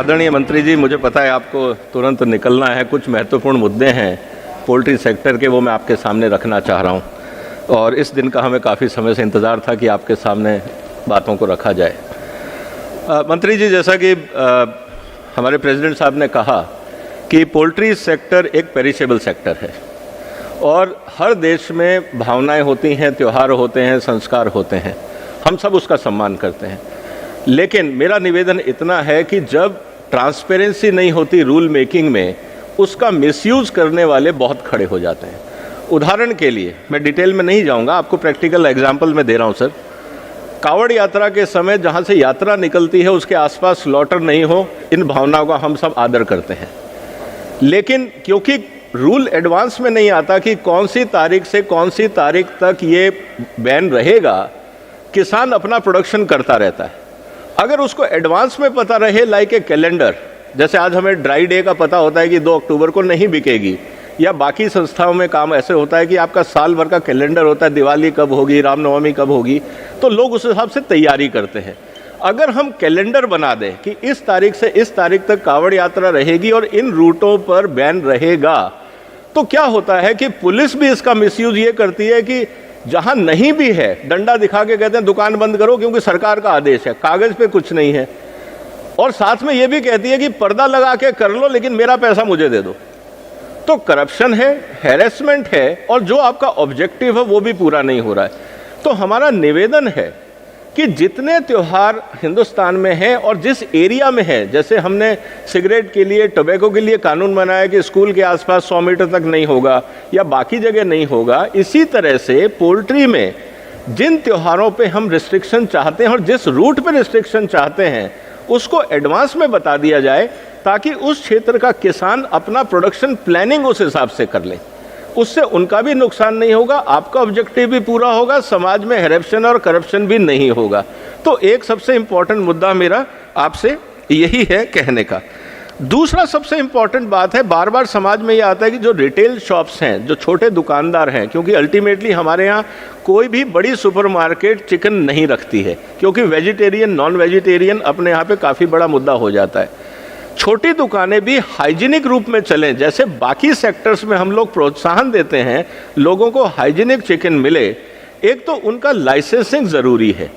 आदरणीय मंत्री जी, मुझे पता है आपको तुरंत निकलना है। कुछ महत्वपूर्ण मुद्दे हैं पोल्ट्री सेक्टर के, वो मैं आपके सामने रखना चाह रहा हूं और इस दिन का हमें काफ़ी समय से इंतज़ार था कि आपके सामने बातों को रखा जाए। मंत्री जी, जैसा कि हमारे प्रेसिडेंट साहब ने कहा कि पोल्ट्री सेक्टर एक पेरिशेबल सेक्टर है और हर देश में भावनाएं होती हैं, त्यौहार होते हैं, संस्कार होते हैं, हम सब उसका सम्मान करते हैं। लेकिन मेरा निवेदन इतना है कि जब ट्रांसपेरेंसी नहीं होती रूल मेकिंग में, उसका मिसयूज़ करने वाले बहुत खड़े हो जाते हैं। उदाहरण के लिए मैं डिटेल में नहीं जाऊंगा, आपको प्रैक्टिकल एग्जांपल मैं दे रहा हूं सर। कावड़ यात्रा के समय जहां से यात्रा निकलती है उसके आसपास स्लॉटर नहीं हो, इन भावनाओं का हम सब आदर करते हैं। लेकिन क्योंकि रूल एडवांस में नहीं आता कि कौन सी तारीख से कौन सी तारीख तक ये बैन रहेगा, किसान अपना प्रोडक्शन करता रहता है। अगर उसको एडवांस में पता रहे, लाइक ए कैलेंडर, जैसे आज हमें ड्राई डे का पता होता है कि 2 अक्टूबर को नहीं बिकेगी, या बाकी संस्थाओं में काम ऐसे होता है कि आपका साल भर का कैलेंडर होता है, दिवाली कब होगी, रामनवमी कब होगी, तो लोग उस हिसाब से तैयारी करते हैं। अगर हम कैलेंडर बना दें कि इस तारीख से इस तारीख तक कावड़ यात्रा रहेगी और इन रूटों पर बैन रहेगा, तो क्या होता है कि पुलिस भी इसका मिसयूज ये करती है कि जहां नहीं भी है डंडा दिखा के कहते हैं दुकान बंद करो क्योंकि सरकार का आदेश है, कागज पे कुछ नहीं है, और साथ में ये भी कहती है कि पर्दा लगा के कर लो लेकिन मेरा पैसा मुझे दे दो। तो करप्शन है, हैरेसमेंट है, और जो आपका ऑब्जेक्टिव है वो भी पूरा नहीं हो रहा है। तो हमारा निवेदन है कि जितने त्योहार हिंदुस्तान में हैं और जिस एरिया में है, जैसे हमने सिगरेट के लिए, टोबैको के लिए कानून बनाया कि स्कूल के आसपास 100 मीटर तक नहीं होगा या बाकी जगह नहीं होगा, इसी तरह से पोल्ट्री में जिन त्योहारों पे हम रिस्ट्रिक्शन चाहते हैं और जिस रूट पे रिस्ट्रिक्शन चाहते हैं उसको एडवांस में बता दिया जाए ताकि उस क्षेत्र का किसान अपना प्रोडक्शन प्लानिंग उस हिसाब से कर ले। उससे उनका भी नुकसान नहीं होगा, आपका ऑब्जेक्टिव भी पूरा होगा, समाज में करप्शन और करप्शन भी नहीं होगा। तो एक सबसे इंपॉर्टेंट मुद्दा मेरा आपसे यही है कहने का। दूसरा सबसे इंपॉर्टेंट बात है, बार बार समाज में ये आता है कि जो रिटेल शॉप्स हैं, जो छोटे दुकानदार हैं, क्योंकि अल्टीमेटली हमारे यहाँ कोई भी बड़ी सुपरमार्केट चिकन नहीं रखती है क्योंकि वेजिटेरियन नॉन वेजिटेरियन अपने यहाँ पे काफ़ी बड़ा मुद्दा हो जाता है। छोटी दुकानें भी हाइजीनिक रूप में चलें, जैसे बाकी सेक्टर्स में हम लोग प्रोत्साहन देते हैं लोगों को हाइजीनिक चिकन मिले। एक तो उनका लाइसेंसिंग ज़रूरी है,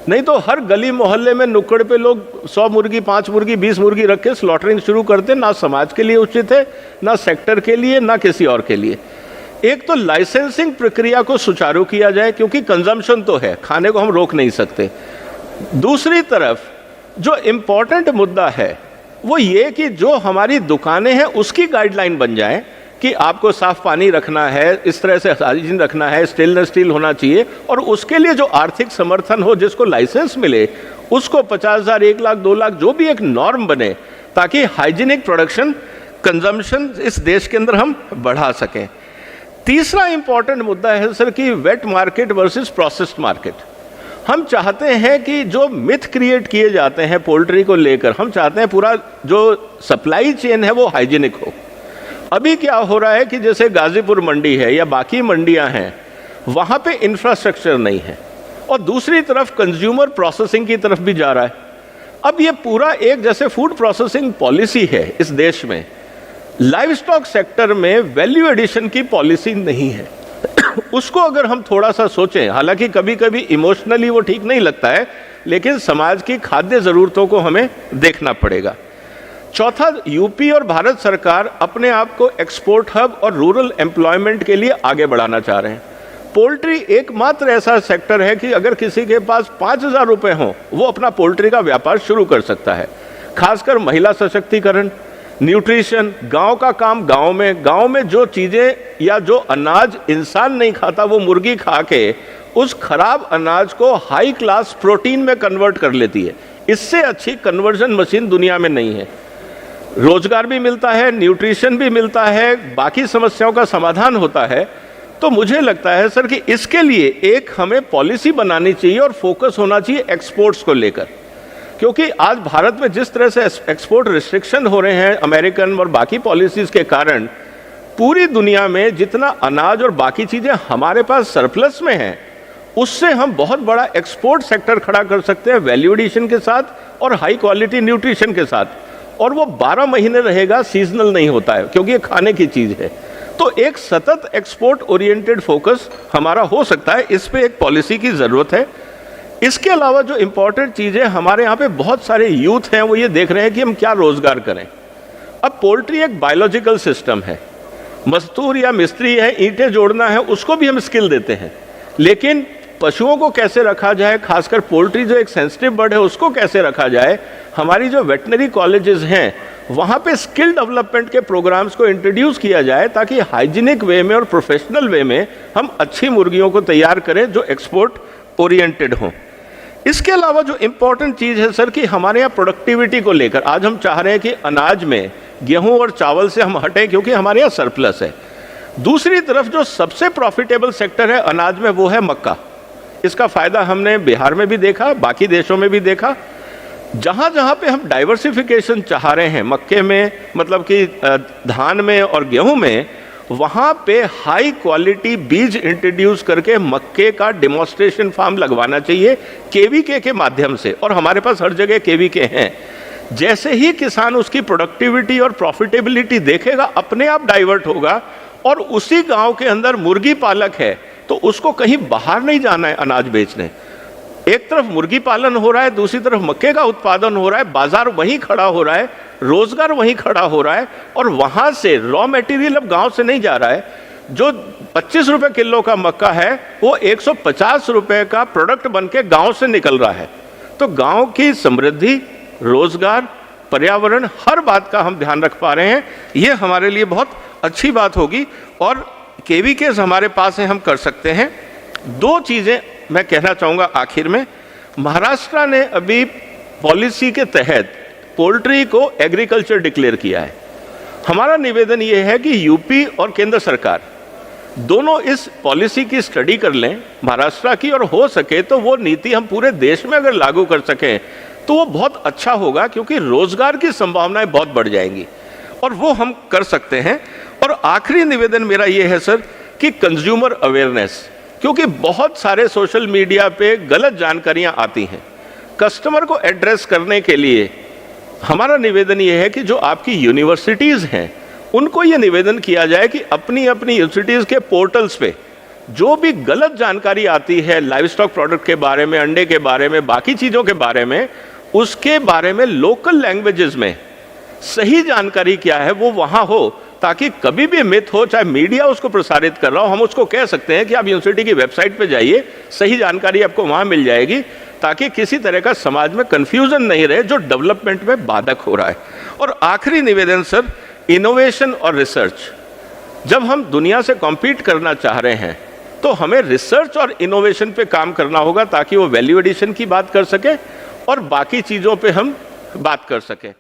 नहीं तो हर गली मोहल्ले में नुक्कड़ पे लोग 100 मुर्गी, 5 मुर्गी, 20 मुर्गी रख के स्लॉटरिंग शुरू करते, ना समाज के लिए उचित है, ना सेक्टर के लिए, ना किसी और के लिए। एक तो लाइसेंसिंग प्रक्रिया को सुचारू किया जाए क्योंकि कंजम्पशन तो है, खाने को हम रोक नहीं सकते। दूसरी तरफ जो इम्पोर्टेंट मुद्दा है वो ये कि जो हमारी दुकानें हैं उसकी गाइडलाइन बन जाए कि आपको साफ पानी रखना है, इस तरह से हाइजीन रखना है, स्टेनलेस स्टील होना चाहिए, और उसके लिए जो आर्थिक समर्थन हो, जिसको लाइसेंस मिले, उसको 50,000, 1 लाख, 2 लाख, जो भी एक नॉर्म बने ताकि हाइजीनिक प्रोडक्शन कंजम्पशन इस देश के अंदर हम बढ़ा सकें। तीसरा इंपॉर्टेंट मुद्दा है सर कि wait market versus processed market. हम चाहते हैं कि जो मिथ क्रिएट किए जाते हैं पोल्ट्री को लेकर, हम चाहते हैं पूरा जो सप्लाई चेन है वो हाइजीनिक हो। अभी क्या हो रहा है कि जैसे गाजीपुर मंडी है या बाकी मंडियां हैं, वहां पे इंफ्रास्ट्रक्चर नहीं है और दूसरी तरफ कंज्यूमर प्रोसेसिंग की तरफ भी जा रहा है। अब ये पूरा एक जैसे फूड प्रोसेसिंग पॉलिसी है इस देश में, लाइव स्टॉक सेक्टर में वैल्यू एडिशन की पॉलिसी नहीं है। उसको अगर हम थोड़ा सा सोचें, हालांकि कभी कभी इमोशनली वो ठीक नहीं लगता है, लेकिन समाज की खाद्य ज़रूरतों को हमें देखना पड़ेगा। चौथा, यूपी और भारत सरकार अपने आप को एक्सपोर्ट हब और रूरल एम्प्लॉयमेंट के लिए आगे बढ़ाना चाह रहे हैं। पोल्ट्री एकमात्र ऐसा सेक्टर है कि अगर किसी के पास 5,000 रुपये हों वो अपना पोल्ट्री का व्यापार शुरू कर सकता है। खासकर महिला सशक्तिकरण, न्यूट्रिशन, गांव का काम गांव में जो चीज़ें या जो अनाज इंसान नहीं खाता वो मुर्गी खा के उस खराब अनाज को हाई क्लास प्रोटीन में कन्वर्ट कर लेती है। इससे अच्छी कन्वर्जन मशीन दुनिया में नहीं है। रोजगार भी मिलता है, न्यूट्रिशन भी मिलता है, बाकी समस्याओं का समाधान होता है। तो मुझे लगता है सर कि इसके लिए एक हमें पॉलिसी बनानी चाहिए और फोकस होना चाहिए एक्सपोर्ट्स को लेकर, क्योंकि आज भारत में जिस तरह से एक्सपोर्ट रिस्ट्रिक्शन हो रहे हैं अमेरिकन और बाकी पॉलिसीज के कारण, पूरी दुनिया में जितना अनाज और बाकी चीज़ें हमारे पास सरप्लस में हैं, उससे हम बहुत बड़ा एक्सपोर्ट सेक्टर खड़ा कर सकते हैं वैल्यू एडिशन के साथ और हाई क्वालिटी न्यूट्रिशन के साथ। और वो 12 महीने रहेगा, सीजनल नहीं होता है क्योंकि ये खाने की चीज़ है। तो एक सतत एक्सपोर्ट ओरिएंटेड फोकस हमारा हो सकता है, इस पे एक पॉलिसी की ज़रूरत है। इसके अलावा जो इम्पोर्टेंट चीज़ है, हमारे यहाँ पे बहुत सारे यूथ हैं, वो ये देख रहे हैं कि हम क्या रोज़गार करें। अब पोल्ट्री एक बायोलॉजिकल सिस्टम है, मजदूर या मिस्त्री है, ईंटें जोड़ना है, उसको भी हम स्किल देते हैं, लेकिन पशुओं को कैसे रखा जाए, खासकर पोल्ट्री जो एक सेंसिटिव बर्ड है उसको कैसे रखा जाए, हमारी जो वेटनरी कॉलेजेस हैं वहाँ पे स्किल डेवलपमेंट के प्रोग्राम्स को इंट्रोड्यूस किया जाए ताकि हाइजीनिक वे में और प्रोफेशनल वे में हम अच्छी मुर्गियों को तैयार करें जो एक्सपोर्ट ओरिएंटेड हों। इसके अलावा जो इम्पोर्टेंट चीज़ है सर कि हमारे यहाँ प्रोडक्टिविटी को लेकर आज हम चाह रहे हैं कि अनाज में गेहूं और चावल से हम हटें क्योंकि हमारे यहाँ सरप्लस है। दूसरी तरफ जो सबसे प्रॉफिटेबल सेक्टर है अनाज में वो है मक्का। इसका फ़ायदा हमने बिहार में भी देखा, बाकी देशों में भी देखा। जहाँ जहाँ पे हम डाइवर्सिफिकेशन चाह रहे हैं मक्के में, मतलब कि धान में और गेहूं में, वहाँ पे हाई क्वालिटी बीज इंट्रोड्यूस करके मक्के का डेमोन्स्ट्रेशन फार्म लगवाना चाहिए केवीके के माध्यम से, और हमारे पास हर जगह केवीके हैं। जैसे ही किसान उसकी प्रोडक्टिविटी और प्रॉफिटेबिलिटी देखेगा अपने आप डाइवर्ट होगा, और उसी गांव के अंदर मुर्गी पालक है तो उसको कहीं बाहर नहीं जाना है अनाज बेचने। एक तरफ मुर्गी पालन हो रहा है, दूसरी तरफ मक्के का उत्पादन हो रहा है, बाजार वहीं खड़ा हो रहा है, रोजगार वहीं खड़ा हो रहा है, और वहां से रॉ मटेरियल अब गांव से नहीं जा रहा है। जो 25 रुपए किलो का मक्का है वो 150 रुपए का प्रोडक्ट बन के गाँव से निकल रहा है। तो गाँव की समृद्धि, रोजगार, पर्यावरण, हर बात का हम ध्यान रख पा रहे हैं, ये हमारे लिए बहुत अच्छी बात होगी। और केवीकेस हमारे पास है, हम कर सकते हैं। दो चीज़ें मैं कहना चाहूँगा आखिर में। महाराष्ट्र ने अभी पॉलिसी के तहत पोल्ट्री को एग्रीकल्चर डिक्लेयर किया है। हमारा निवेदन ये है कि यूपी और केंद्र सरकार दोनों इस पॉलिसी की स्टडी कर लें महाराष्ट्र की, और हो सके तो वो नीति हम पूरे देश में अगर लागू कर सकें तो वो बहुत अच्छा होगा, क्योंकि रोजगार की संभावनाएं बहुत बढ़ जाएंगी और वो हम कर सकते हैं। और आखिरी निवेदन मेरा ये है सर कि कंज्यूमर अवेयरनेस, क्योंकि बहुत सारे सोशल मीडिया पे गलत जानकारियां आती हैं। कस्टमर को एड्रेस करने के लिए हमारा निवेदन ये है कि जो आपकी यूनिवर्सिटीज़ हैं उनको ये निवेदन किया जाए कि अपनी अपनी यूनिवर्सिटीज़ के पोर्टल्स पे जो भी गलत जानकारी आती है लाइव स्टॉक प्रोडक्ट के बारे में, अंडे के बारे में, बाकी चीज़ों के बारे में, उसके बारे में लोकल लैंग्वेजेस में सही जानकारी क्या है वो वहाँ हो, ताकि कभी भी मिथ हो, चाहे मीडिया उसको प्रसारित कर रहा हो, हम उसको कह सकते हैं कि आप यूनिवर्सिटी की वेबसाइट पे जाइए, सही जानकारी आपको वहाँ मिल जाएगी, ताकि किसी तरह का समाज में कन्फ्यूजन नहीं रहे जो डेवलपमेंट में बाधक हो रहा है। और आखिरी निवेदन सर, इनोवेशन और रिसर्च। जब हम दुनिया से कॉम्पीट करना चाह रहे हैं तो हमें रिसर्च और इनोवेशन पे काम करना होगा, ताकि वो वैल्यू एडिशन की बात कर सके और बाकी चीज़ों पे हम बात कर सकें।